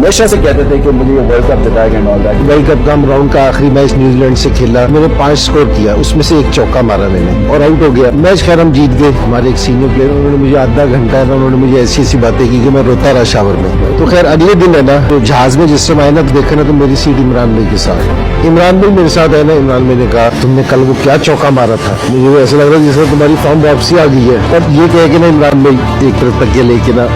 हमेशा से कहते थे कि मुझे ये वर्ल्ड कप जिताएगा and all that. World cup का राउंड का आखिरी मैच न्यूजीलैंड से खेला, मैंने 5 स्कोर किया, उसमें से 1 चौका मारा मैंने और आउट हो गया। मैच खैर हम जीत गए। हमारे एक सीनियर प्लेयर उन्होंने मुझे आधा घंटा है ना, उन्होंने मुझे ऐसी ऐसी बातें की कि मैं रोता रहा शावर में। तो खैर अगले दिन है ना, तो जहाज में जिस समय आया ना, तो देखा ना, तो मेरी सीट इमरान भाई के साथ। इमरान भाई मेरे साथ है ना, इमरान भाई ने कहा तुमने कल वो क्या चौका मारा था, मुझे ऐसा लग रहा है जैसे तुम्हारी फॉर्म वापसी आ गई है। तब ये कह के ना इमरान भाई एक तरफ तक लेके ना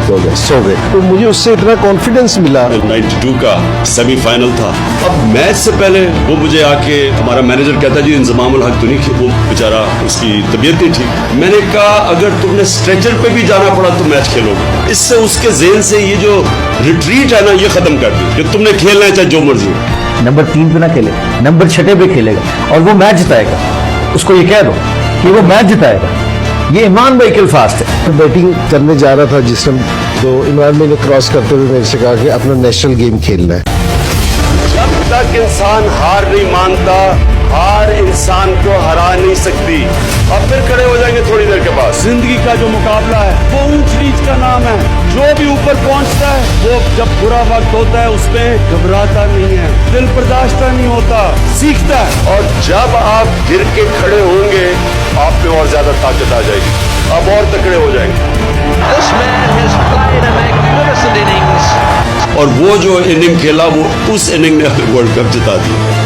सो गए। तो मुझे उससे इतना कॉन्फिडेंस मिला। 92 का सेमीफाइनल था। अब मैच से पहले वो मुझे आके हमारा मैनेजर कहता जी इंजमामुल हक तो नहीं, वो बेचारा उसकी तबीयत नहीं ठीक। मैंने कहा अगर तुमने स्ट्रेचर पे भी जाना पड़ा तो मैच खेलोगे। इससे उसके ज़हन से ये जो रिट्रीट है ना, ये खत्म कर दी कि तुमने खेलना है चाहे जो मर्जी हो। नंबर 3 पे ना खेले, नंबर 6 पे खेलेगा और वो मैच जिताएगा। उसको ये कह दो कि वो मैच जिताएगा। ये इमरान भाई किलफास्ट है। बैटिंग करने जा रहा था जिस टाइम, तो इमरान भाई ने क्रॉस करते हुए मेरे से कहा कि अपना नेशनल गेम खेलना है। जब तक इंसान हार नहीं मानता, हार इंसान को हरा नहीं सकती। अब फिर खड़े हो जाएंगे थोड़ी देर के बाद। जिंदगी का जो मुकाबला है वो ऊंच नीच का नाम है। जो भी ऊपर पहुंचता है वो जब बुरा वक्त होता है उसमें घबराता नहीं है, दिल बर्दाश्त नहीं होता, सीखता है। और जब आप गिर के खड़े होंगे आप में और ज्यादा ताकत आ जाएगी, आप और तकड़े हो जाएंगे। This man has played a magnificent innings. और वो जो इनिंग खेला वो उस इनिंग ने वर्ल्ड कप जिता दिया।